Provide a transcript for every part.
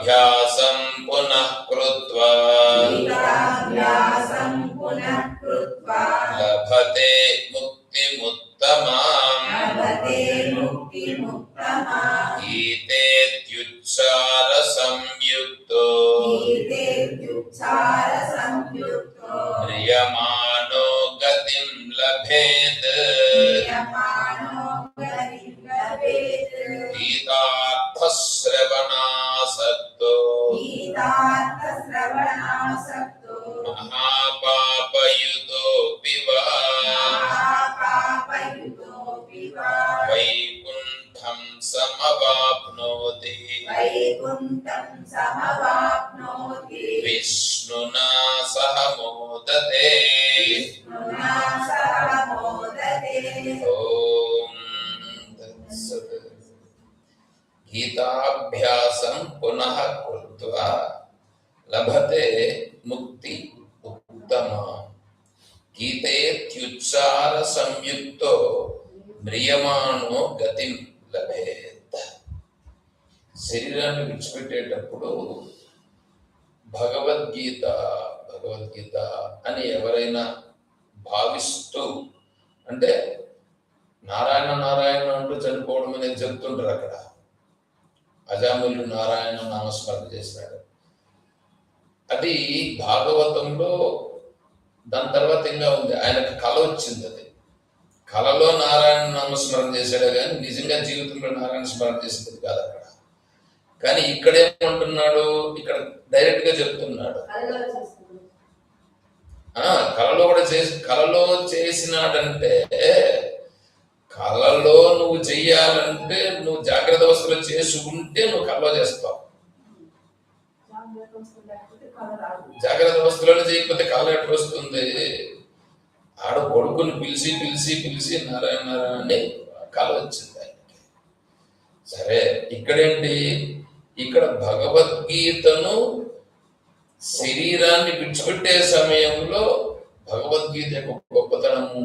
గీతాభ్యాసం పునః కృత్వా లభతే ముక్తిముత్తమాం గీతేత్యుచ్చార సంయుక్తో మ్రియమాణో గతిం లభేత్ గీతార్థశ్రవణాసక్తో మహాపాపయుతోపి వా వైకుంఠం సమవాప్నోతి విష్ణునా సహ మోదతే. ఓం తత్సత్. గీతాభ్యాసం పునః కృత్వా లభతే ముక్తి ఉత్తమా గీతేత్యుచ్చార సంయుక్తో మ్రియమాణో గతిం లభేత్. శరీరాన్ని విడిచిపెట్టేటప్పుడు భగవద్గీత భగవద్గీత అని ఎవరైనా భావిస్తూ, అంటే నారాయణ నారాయణ అంటూ చనిపోవడం అనేది చెప్తుంటారు. అక్కడ అజామిలుడు నారాయణ నామస్మరణ చేసినాడు. అది భాగవతంలో దాని తర్వాత ఇంకా ఉంది. ఆయనకు కళ వచ్చింది. అది కళలో నారాయణ నామస్మరణ చేశాడే కానీ నిజంగా జీవితంలో నారాయణ స్మరణ చేసింది కాదు అక్కడ. కానీ ఇక్కడ ఏమంటున్నాడు, ఇక్కడ డైరెక్ట్ గా చెప్తున్నాడు. కళలో కూడా కళలో చేసినాడంటే, కళలో నువ్వు చెయ్యాలంటే నువ్వు జాగ్రత్త అవస్థలో చేసుకుంటే నువ్వు కళలో చేస్తావు. జాగ్రత్త అవస్థలోనే చేయకపోతే కళ ఎట్లా వస్తుంది? ఆడ కొడుకుని పిలిచి పిలిచి పిలిచి నారాయణ నారాయణ అని కళ వచ్చింది ఆయనకి. సరే, ఇక్కడేంటి, ఇక్కడ భగవద్గీతను శరీరాన్ని విడిచిపెట్టే సమయంలో భగవద్గీత యొక్క గొప్పతనము,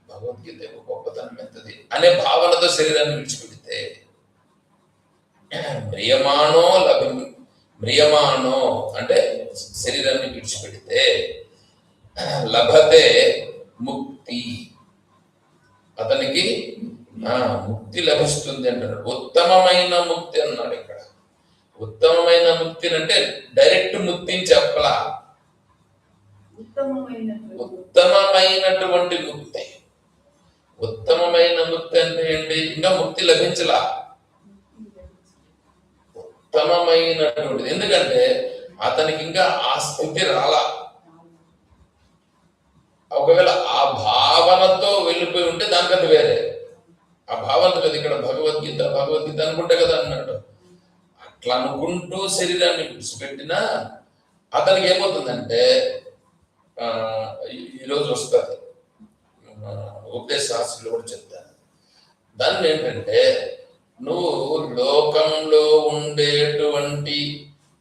భగవద్గీత యొక్క గొప్పతనం ఎంతది అనే భావనతో శరీరాన్ని విడిచిపెడితే మ్రియమాణో అంటే శరీరాన్ని విడిచిపెడితే లభతే ముక్తి, అతనికి ముక్తి లభిస్తుంది అంటారు. ఉత్తమమైన ముక్తి అన్నాడు ఇక్కడ. ఉత్తమమైన ముక్తిని అంటే డైరెక్ట్ ముక్తిని చెప్పలా, ఉత్తమమైనటువంటి ముక్తి. ఉత్తమమైన ముక్తి అంటే ఏంటి? ఇంకా ముక్తి లభించలా, ఉత్తమమైనటువంటిది. ఎందుకంటే అతనికి ఇంకా ఆ స్థితి రాలా. ఒకవేళ ఆ భావనతో వెళ్ళిపోయి ఉంటే దానికంత వేరే. ఆ భావనతో కదా ఇక్కడ భగవద్గీత భగవద్గీత అనుకుంటే కదా అన్నట్టు. అట్లా అనుకుంటూ శరీరాన్ని విడిచిపెట్టినా అతనికి ఏమవుతుందంటే, ఈరోజు వస్తుంది ఉపదేశ శాస్త్రంలో కూడా చెప్తాను. దాన్ని ఏంటంటే, నువ్వు లోకంలో ఉండేటువంటి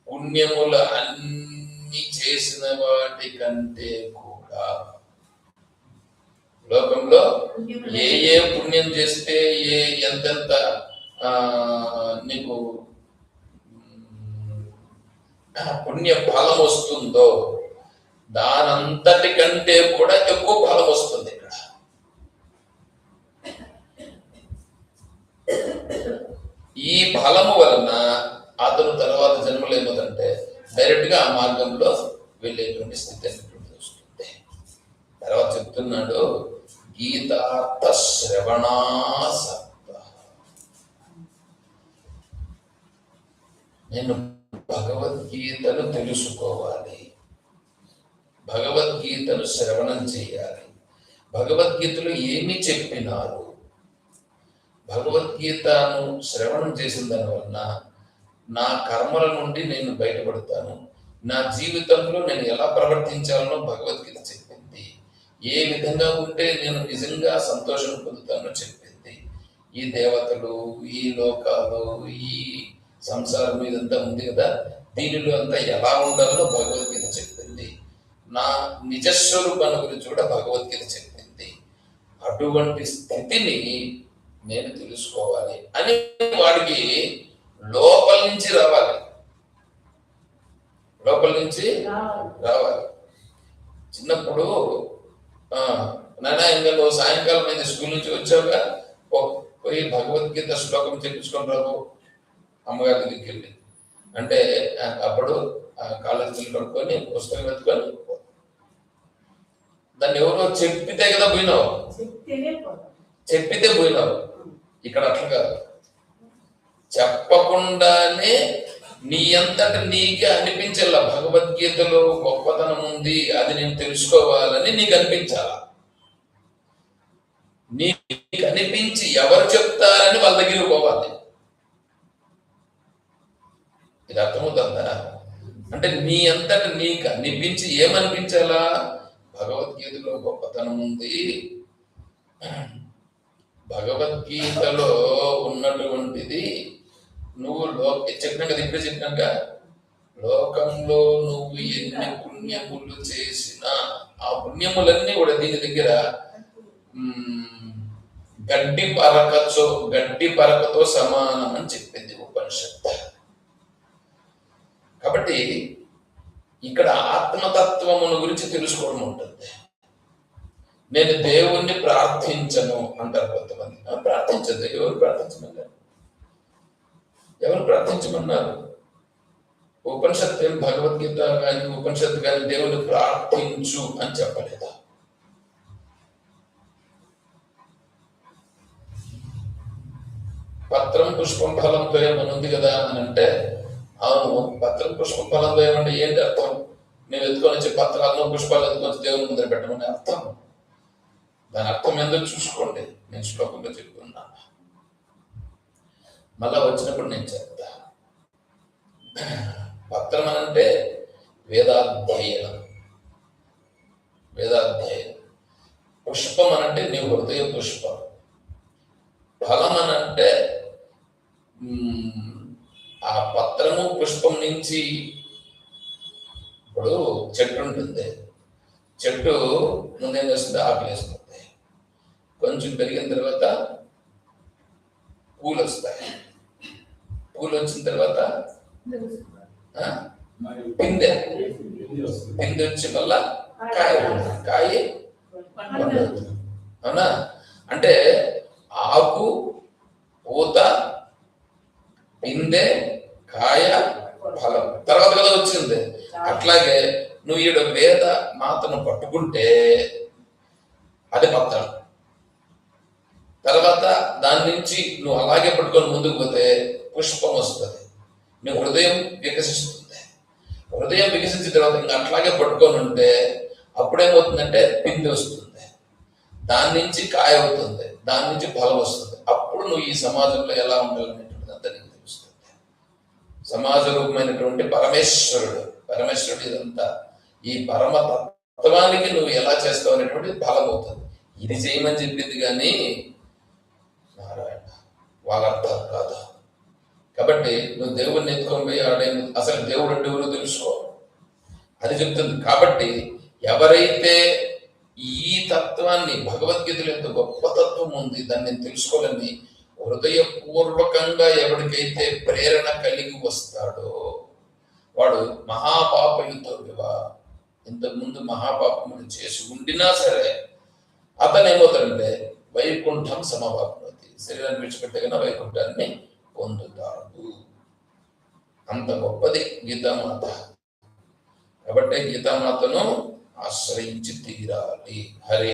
పుణ్యముల అన్ని చేసిన వాటి కంటే కూడా లోకంలో ఏ ఏ పుణ్యం చేస్తే ఎంతెంత నీకు పుణ్య ఫలం వస్తుందో దానంతటి కంటే కూడా ఎక్కువ ఫలం వస్తుంది ఇక్కడ. ఈ ఫలము వలన అతను తర్వాత జన్మలు ఏమవుతుందంటే డైరెక్ట్ గా ఆ మార్గంలో వెళ్ళేటువంటి స్థితి అనేటువంటిది వస్తుంది. తర్వాత చెప్తున్నాడు, గీతార్థ శ్రవణాసక్త. నేను భగవద్గీతను తెలుసుకోవాలి, భగవద్గీతను శ్రవణం చేయాలి. భగవద్గీతలో ఏమి చెప్పినారు, భగవద్గీతను శ్రవణం చేసిన దానివల్ల నా కర్మల నుండి నేను బయటపడతాను, నా జీవితంలో నేను ఎలా ప్రవర్తించాలనో భగవద్గీత చెప్పింది, ఏ విధంగా ఉంటే నేను నిజంగా సంతోషం పొందుతానో చెప్పింది. ఈ దేవతలు, ఈ లోకాలు, ఈ సంసారం ఇదంతా ఉంది కదా, దీనిలో అంతా ఎలా ఉండాలో భగవద్గీత చెప్పింది. నా నిజస్వరూపాన్ని గురించి కూడా భగవద్గీత చెప్పింది. అటువంటి స్థితిని నేను తెలుసుకోవాలి అని వాడికి లోపల నుంచి రావాలి. నుంచి రావాలి. చిన్నప్పుడు నాన్న ఇంకా నువ్వు సాయంకాలం అయితే స్కూల్ నుంచి వచ్చావుగా పోయి భగవద్గీత శ్లోకం చెప్పించుకొని రావు అమ్మగారి దగ్గరికి వెళ్ళి అంటే అప్పుడు కాలేజీలు కనుక్కొని పుస్తకం ఎత్తుకొని దాన్ని ఎవరో చెప్పితే కదా పోయినావు, చెప్పితే పోయినావు. ఇక్కడ అట్లా కాదు, చెప్పకుండానే నీ అంతట నీకే అనిపించాల భగవద్గీతలో గొప్పతనం ఉంది, అది నేను తెలుసుకోవాలని నీకు అనిపించాలా. నీకు అనిపించి ఎవరు చెప్తారని వాళ్ళ దగ్గర పోవాలి. ఇది అర్థమవుతుందా? అంటే నీ అంతట నీకు అనిపించి ఏమనిపించాలా, భగవద్గీతలో గొప్పతనం ఉంది, భగవద్గీతలో ఉన్నటువంటిది నువ్వు చెప్పినాక ఇప్పుడే చెప్పినాక లోకంలో నువ్వు ఎన్ని పుణ్యములు చేసినా ఆ పుణ్యములన్నీ కూడా దీని దగ్గర గడ్డి పరకతో సమానం అని చెప్పింది ఉపనిషత్తు. కాబట్టి ఇక్కడ ఆత్మతత్వమును గురించి తెలుసుకోవడం ఉంటుంది. నేను దేవుణ్ణి ప్రార్థించను అంటారు కొంతమంది. ప్రార్థించదు. ఎవరు ప్రార్థించమన్నారు? ఎవరు ప్రార్థించమన్నారు? ఉపనిషత్తు భగవద్గీత కానీ ఉపనిషత్తు కానీ దేవుని ప్రార్థించు అని చెప్పలేదా? పత్రం పుష్పం ఫలం ద్వయం అని ఉంది కదా అని అంటే, అవును, పత్రం పుష్పం ఫలం ద్వయం అంటే ఏంటి అర్థం? మేము ఎత్తుకొని వచ్చి పత్రాలను పుష్పాలు ఎత్తుకొని దేవుని ముందర పెట్టమని అర్థం. దాని అర్థం ఎందుకు చూసుకోండి, నేను శ్లోకంలో చెప్తున్నాను. మళ్ళా వచ్చినప్పుడు నేను చెప్తా. పత్రం అంటే వేదాధ్యయనం. పుష్పం అనంటే నీ హృదయ పుష్పం. ఫలం అనంటే ఆ పత్రము పుష్పం నుంచి, ఇప్పుడు చెట్టు ఉంటుంది, చెట్టు ముందేం చేస్తుంది, ఆకులు వేస్తుంది, కొంచెం పెరిగిన తర్వాత పూలు వస్తాయి, పూలు వచ్చిన తర్వాత పిందె వచ్చి మళ్ళా కాయ అవునా? అంటే ఆకు, పూత, పిందె, కాయ, ఫలం తర్వాత కదా వచ్చింది. అట్లాగే నువ్వు ఈడ వేద మాతను పట్టుకుంటే అది పత్రం. తర్వాత దాని నుంచి నువ్వు అలాగే పట్టుకొని ముందుకు పోతే పుష్పం వస్తుంది. నీ హృదయం వికసిస్తుంది. హృదయం వికసించిన తర్వాత ఇంకా అట్లాగే పట్టుకొని ఉంటే అప్పుడేమవుతుందంటే పిండి వస్తుంది, దాని నుంచి కాయ అవుతుంది, దాని నుంచి ఫలం వస్తుంది. అప్పుడు నువ్వు ఈ సమాజంలో ఎలా ఉండాలనేటువంటిది అంతా నీకు తెలుస్తుంది. సమాజ రూపమైనటువంటి పరమేశ్వరుడు ఇదంతా. ఈ పరమ తత్వానికి నువ్వు ఎలా చేస్తావు అనేటువంటిది ఫలం అవుతుంది. ఇది చేయమని చెప్పింది కానీ నారాయణ వాళ్ళ అర్థం కాదు. కాబట్టి నువ్వు దేవుడిని ఎత్తుకొని పోయి ఆడే అసలు దేవుడు అంటే ఎవరో తెలుసుకో, అది చెప్తుంది. కాబట్టి ఎవరైతే ఈ తత్వాన్ని, భగవద్గీతలో ఎంత గొప్ప తత్వం ఉంది, దాన్ని తెలుసుకోవాలని హృదయపూర్వకంగా ఎవరికైతే ప్రేరణ కలిగి వస్తాడో వాడు మహాపాపయుతుడుగా, ఇంతకుముందు మహాపాపములు చేసి ఉండినా సరే అతను ఏమవుతాడంటే వైకుంఠం సమవాప్నోతి, శరీరాన్ని విడిచిపెట్టగానే వైకుంఠాన్ని పొందుతాడు. అంత గొప్పది గీతామాత. కాబట్టి గీతామాతను ఆశ్రయించి తీరాలి. హరే